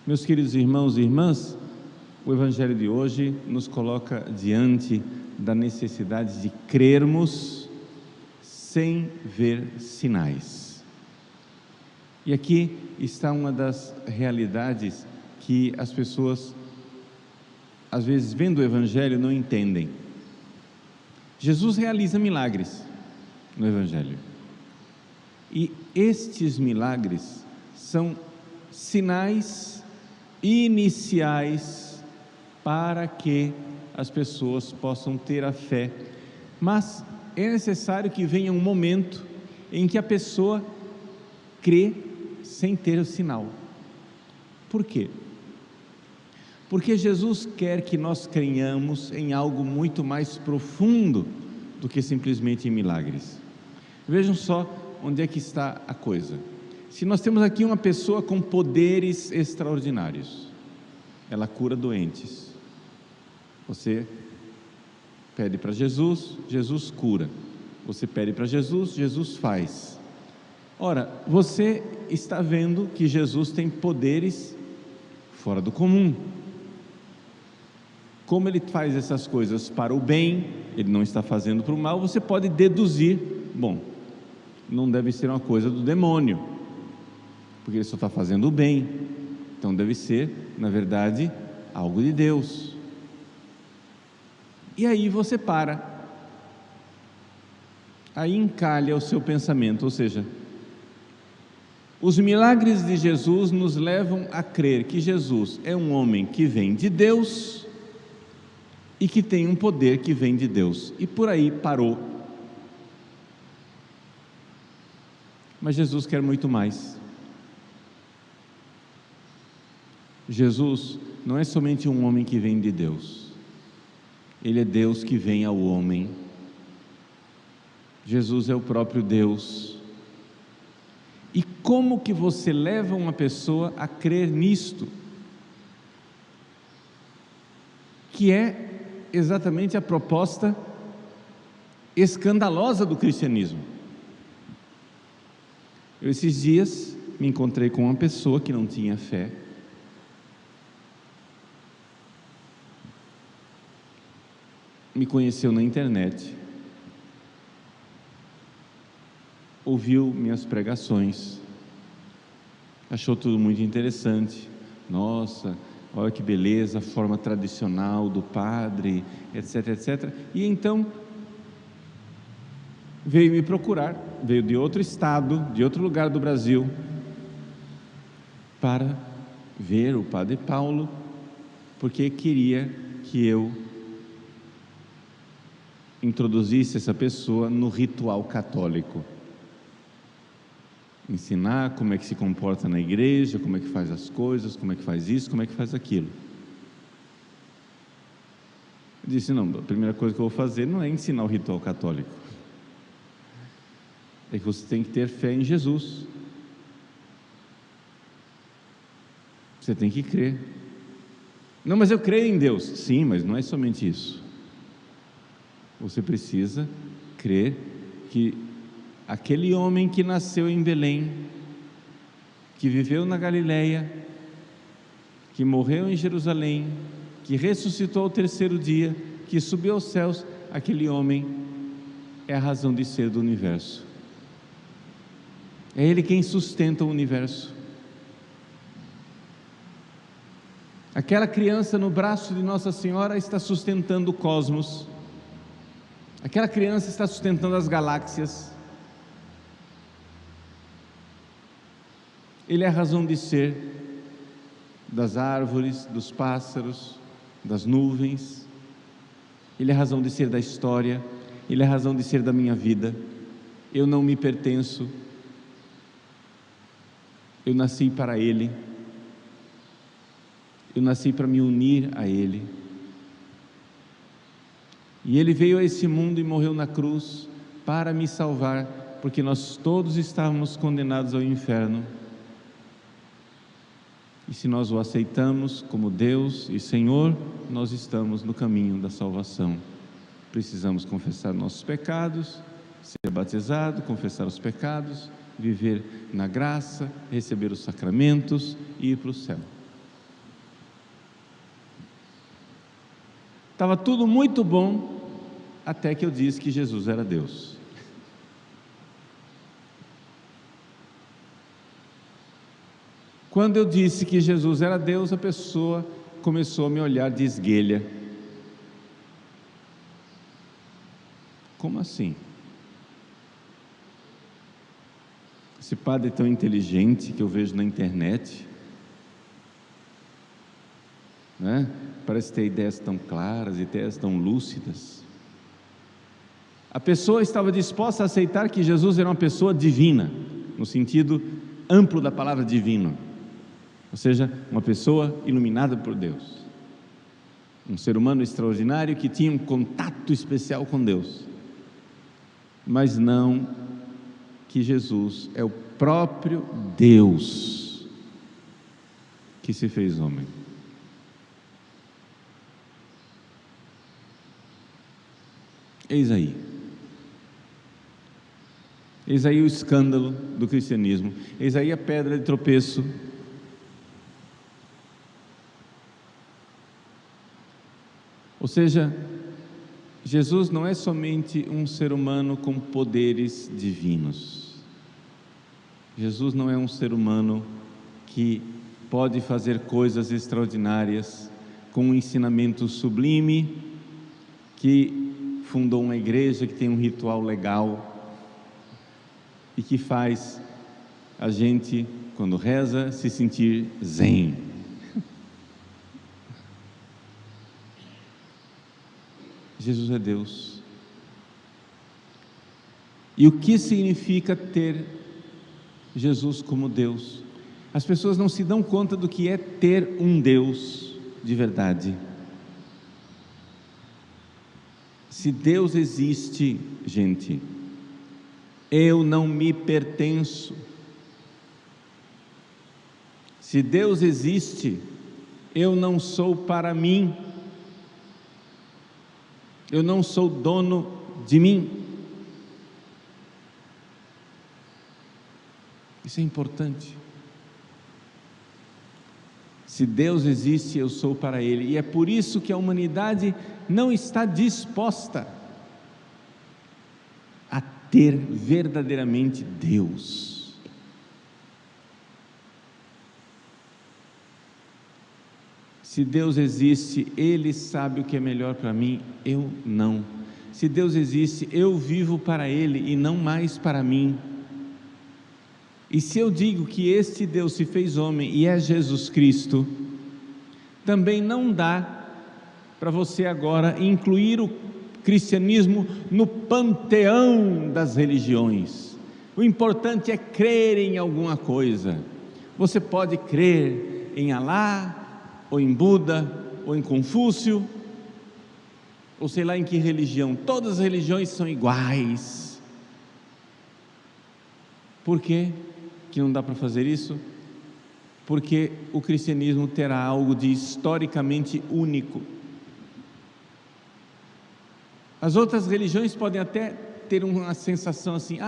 Meus queridos irmãos e irmãs, o Evangelho de hoje nos coloca diante da necessidade de crermos sem ver sinais. E aqui está uma das realidades que as pessoas, às vezes, vendo o Evangelho, não entendem. Jesus realiza milagres no Evangelho. E estes milagres são sinais iniciais para que as pessoas possam ter a fé. Mas é necessário que venha um momento em que a pessoa crê sem ter o sinal. Por quê? Porque Jesus quer que nós creiamos em algo muito mais profundo do que simplesmente em milagres. Vejam só onde é que está a coisa. Se nós temos aqui uma pessoa com poderes extraordinários, ela cura doentes. Você pede para Jesus, Jesus cura. Você pede para Jesus, Jesus faz. Ora, você está vendo que Jesus tem poderes fora do comum. Como ele faz essas coisas para o bem, ele não está fazendo para o mal, você pode deduzir, bom, não deve ser uma coisa do demônio, porque ele só está fazendo o bem, então deve ser, na verdade, algo de Deus. E aí você para, aí encalha o seu pensamento, ou seja, os milagres de Jesus nos levam a crer que Jesus é um homem que vem de Deus e que tem um poder que vem de Deus, e por aí parou. Mas Jesus quer muito mais. Jesus não é somente um homem que vem de Deus, Ele é Deus que vem ao homem. Jesus é o próprio Deus. E como que você leva uma pessoa a crer nisto? Que é exatamente a proposta escandalosa do cristianismo. Eu esses dias me encontrei com uma pessoa que não tinha fé. Me conheceu na internet, ouviu minhas pregações, achou tudo muito interessante. Nossa, olha que beleza, a forma tradicional do padre, etc, etc. E então veio me procurar, veio de outro estado, de outro lugar do Brasil, para ver o Padre Paulo, porque queria que eu introduzisse essa pessoa no ritual católico, ensinar como é que se comporta na igreja, como é que faz as coisas, como é que faz isso, como é que faz aquilo. Eu disse, não, a primeira coisa que eu vou fazer não é ensinar o ritual católico, é que você tem que ter fé em Jesus, você tem que crer. Não, mas eu creio em Deus. Sim, mas não é somente isso. Você precisa crer que aquele homem que nasceu em Belém, que viveu na Galileia, que morreu em Jerusalém, que ressuscitou ao terceiro dia, que subiu aos céus, aquele homem é a razão de ser do universo. É Ele quem sustenta o universo. Aquela criança no braço de Nossa Senhora está sustentando o cosmos. Aquela criança está sustentando as galáxias. Ele é a razão de ser das árvores, dos pássaros, das nuvens. Ele é a razão de ser da história. Ele é a razão de ser da minha vida. Eu não me pertenço. Eu nasci para Ele. Eu nasci para me unir a Ele. E Ele veio a esse mundo e morreu na cruz para me salvar, porque nós todos estávamos condenados ao inferno. E se nós o aceitamos como Deus e Senhor, nós estamos no caminho da salvação. Precisamos confessar nossos pecados, ser batizado, confessar os pecados, viver na graça, receber os sacramentos e ir para o céu. estava tudo muito bom, até que eu disse que Jesus era Deus. Quando eu disse que Jesus era Deus, a pessoa começou a me olhar de esguelha. Como assim? Esse padre tão inteligente que eu vejo na internet, né? Parece ter ideias tão claras, ideias tão lúcidas. A pessoa estava disposta a aceitar que Jesus era uma pessoa divina, no sentido amplo da palavra divino, ou seja, uma pessoa iluminada por Deus, um ser humano extraordinário que tinha um contato especial com Deus, mas não que Jesus é o próprio Deus que se fez homem. Eis aí o escândalo do cristianismo, eis aí a pedra de tropeço. Ou seja, Jesus não é somente um ser humano com poderes divinos. Jesus não é um ser humano que pode fazer coisas extraordinárias, com um ensinamento sublime, que fundou uma igreja, que tem um ritual legal e que faz a gente, quando reza, se sentir zen. Jesus é Deus. E o que significa ter Jesus como Deus? As pessoas não se dão conta do que é ter um Deus de verdade. Se Deus existe, gente, eu não me pertenço. Se Deus existe, eu não sou para mim. Eu não sou dono de mim. Isso é importante. Se Deus existe, eu sou para Ele. E é por isso que a humanidade não está disposta a ter verdadeiramente Deus. Se Deus existe, Ele sabe o que é melhor para mim, eu não. Se Deus existe, eu vivo para Ele e não mais para mim. E se eu digo que este Deus se fez homem e é Jesus Cristo, também não dá para você agora incluir o cristianismo no panteão das religiões. O importante é crer em alguma coisa. Você pode crer em Alá, ou em Buda, ou em Confúcio, ou sei lá em que religião. Todas as religiões são iguais. Por quê que não dá para fazer isso? Porque o cristianismo terá algo de historicamente único. As outras religiões podem até ter uma sensação assim,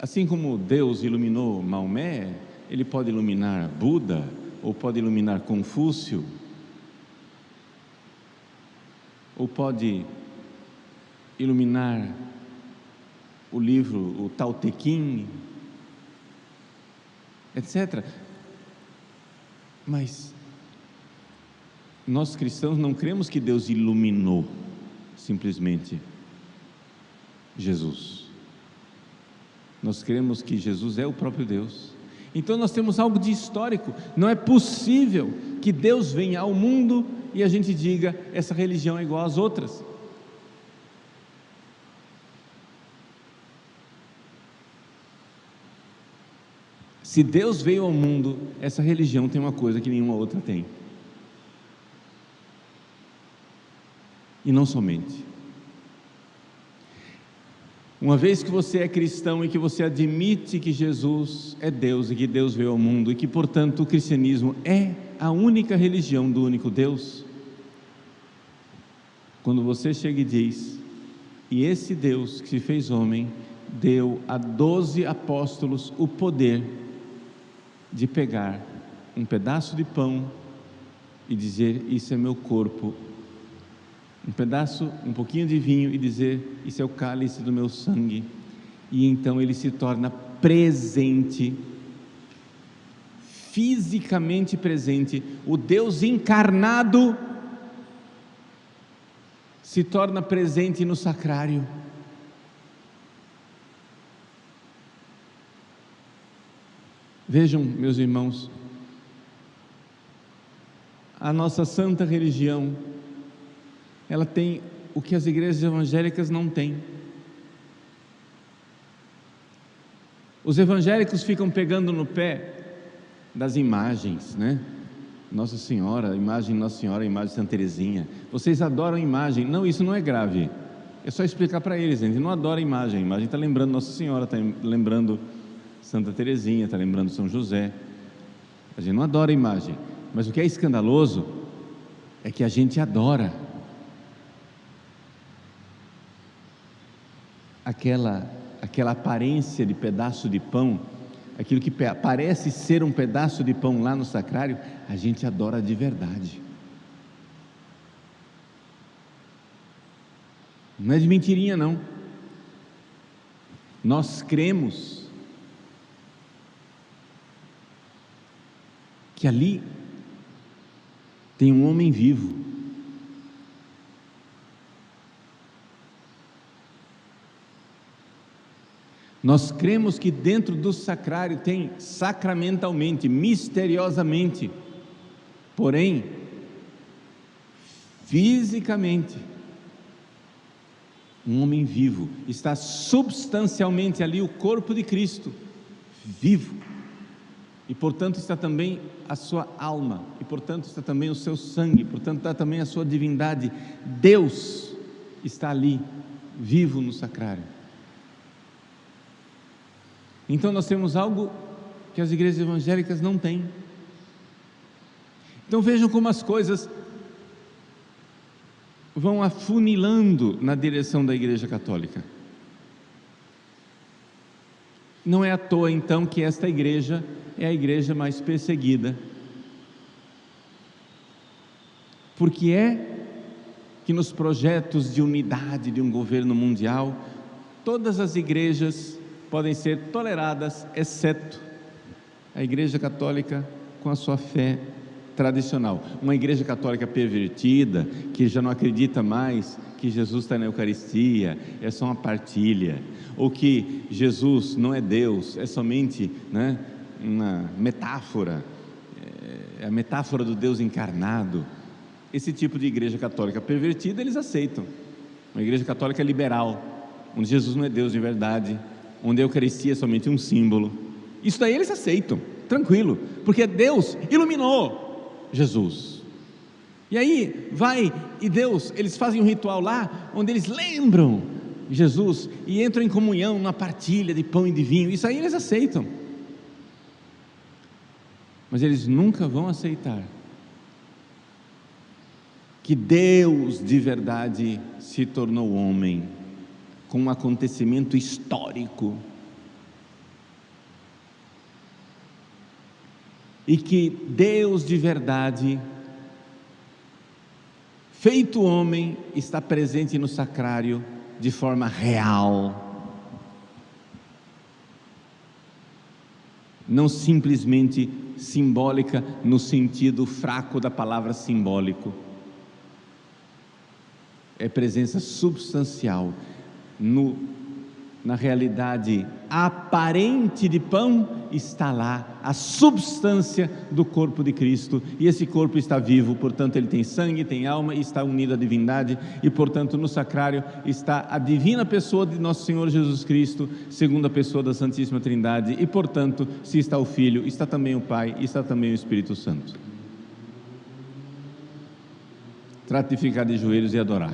assim como Deus iluminou Maomé, Ele pode iluminar Buda, ou pode iluminar Confúcio, ou pode iluminar o livro, o Tao Te Ching, etc. Mas nós cristãos não cremos que Deus iluminou simplesmente Jesus. Nós cremos que Jesus é o próprio Deus. Então nós temos algo de histórico. Não é possível que Deus venha ao mundo e a gente diga, essa religião é igual às outras. Se Deus veio ao mundo, essa religião tem uma coisa que nenhuma outra tem. E não somente. Uma vez que você é cristão e que você admite que Jesus é Deus e que Deus veio ao mundo e que, portanto, o cristianismo é a única religião do único Deus, quando você chega e diz, e esse Deus que se fez homem, deu a 12 apóstolos o poder de pegar um pedaço de pão e dizer, isso é meu corpo, um pedaço, um pouquinho de vinho e dizer: isso é o cálice do meu sangue. E então ele se torna presente, fisicamente presente. O Deus encarnado se torna presente no sacrário. Vejam, meus irmãos, a nossa santa religião, ela tem o que as igrejas evangélicas não têm. Os evangélicos ficam pegando no pé das imagens, né? Nossa Senhora, a imagem de Nossa Senhora, a imagem de Santa Teresinha. Vocês adoram a imagem. Não, isso não é grave. É só explicar para eles, a gente não adora a imagem está lembrando Nossa Senhora, está lembrando Santa Teresinha, está lembrando São José. A gente não adora a imagem. Mas o que é escandaloso é que a gente adora aquela aparência de pedaço de pão, aquilo que parece ser um pedaço de pão lá no sacrário, a gente adora de verdade. Não é de mentirinha, não. Nós cremos que ali tem um homem vivo. Nós cremos que dentro do sacrário tem sacramentalmente, misteriosamente, porém, fisicamente, um homem vivo. Está substancialmente ali o corpo de Cristo, vivo. E portanto está também a sua alma, e portanto está também o seu sangue, portanto está também a sua divindade. Deus está ali, vivo no sacrário. Então nós temos algo que as igrejas evangélicas não têm. Então vejam como as coisas vão afunilando na direção da Igreja Católica. Não é à toa então que esta igreja é a igreja mais perseguida. Porque é que nos projetos de unidade de um governo mundial, todas as igrejas podem ser toleradas, exceto a Igreja Católica com a sua fé tradicional. Uma Igreja Católica pervertida, que já não acredita mais que Jesus está na Eucaristia, é só uma partilha, ou que Jesus não é Deus, é somente, né, uma metáfora, é a metáfora do Deus encarnado. Esse tipo de Igreja Católica pervertida eles aceitam. Uma Igreja Católica liberal, onde Jesus não é Deus de verdade, onde a Eucaristia é somente um símbolo, isso daí eles aceitam, tranquilo, porque Deus iluminou Jesus. E aí vai e Deus, eles fazem um ritual lá, onde eles lembram Jesus e entram em comunhão na partilha de pão e de vinho. Isso aí eles aceitam, mas eles nunca vão aceitar que Deus de verdade se tornou homem, com um acontecimento histórico, e que Deus de verdade, feito homem, está presente no sacrário de forma real, não simplesmente simbólica no sentido fraco da palavra simbólico. É presença substancial na realidade aparente de pão, está lá a substância do corpo de Cristo, e esse corpo está vivo, portanto ele tem sangue, tem alma e está unido à divindade, e portanto no sacrário está a divina pessoa de nosso Senhor Jesus Cristo, segunda pessoa da Santíssima Trindade, e portanto se está o Filho, está também o Pai, e está também o Espírito Santo. Trate de ficar de joelhos e adorar.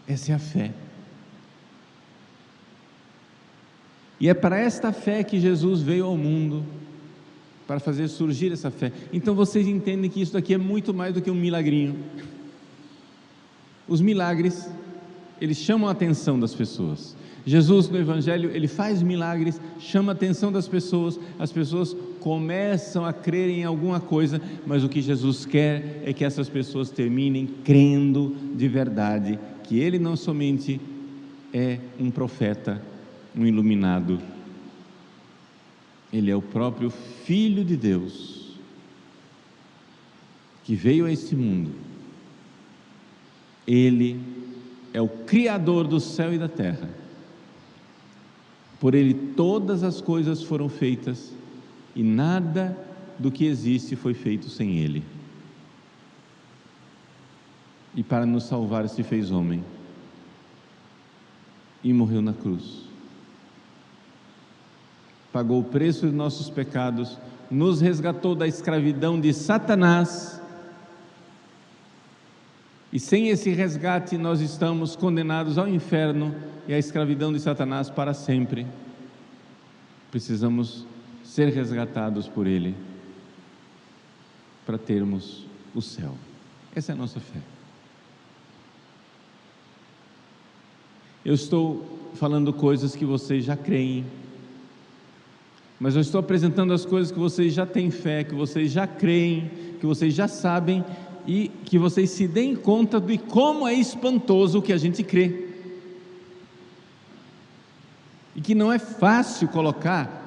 Essa é a fé. E é para esta fé que Jesus veio ao mundo, para fazer surgir essa fé. Então vocês entendem que isso daqui é muito mais do que um milagrinho. Os milagres, eles chamam a atenção das pessoas, Jesus no Evangelho, ele faz milagres, chama a atenção das pessoas, as pessoas começam a crer em alguma coisa, mas o que Jesus quer é que essas pessoas terminem crendo de verdade, que ele não somente é um profeta, um iluminado, ele é o próprio Filho de Deus, que veio a este mundo. Ele é o Criador do céu e da terra. Por ele todas as coisas foram feitas e nada do que existe foi feito sem ele. E para nos salvar se fez homem e morreu na cruz. Pagou o preço de nossos pecados, nos resgatou da escravidão de Satanás. E sem esse resgate nós estamos condenados ao inferno e à escravidão de Satanás para sempre. Precisamos ser resgatados por Ele para termos o céu. Essa é a nossa fé. Eu estou falando coisas que vocês já creem, mas eu estou apresentando as coisas que vocês já têm fé, que vocês já creem, que vocês já sabem, e que vocês se deem conta de como é espantoso o que a gente crê, e que não é fácil colocar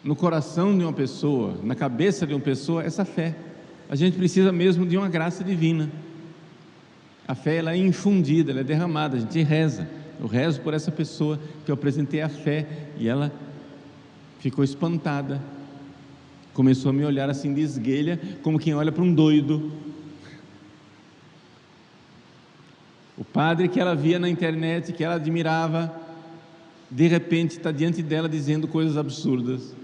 no coração de uma pessoa, na cabeça de uma pessoa, essa fé. A gente precisa mesmo de uma graça divina. A fé, ela é infundida, ela é derramada, a gente reza. Eu rezo por essa pessoa que eu apresentei a fé, e ela ficou espantada, começou a me olhar assim de esguelha, como quem olha para um doido. O padre que ela via na internet, que ela admirava, de repente está diante dela dizendo coisas absurdas.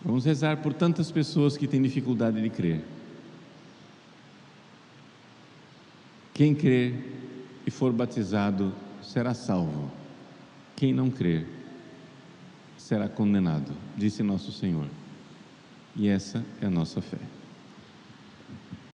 Vamos rezar por tantas pessoas que têm dificuldade de crer. Quem crer e for batizado será salvo. Quem não crer será condenado, disse nosso Senhor. E essa é a nossa fé.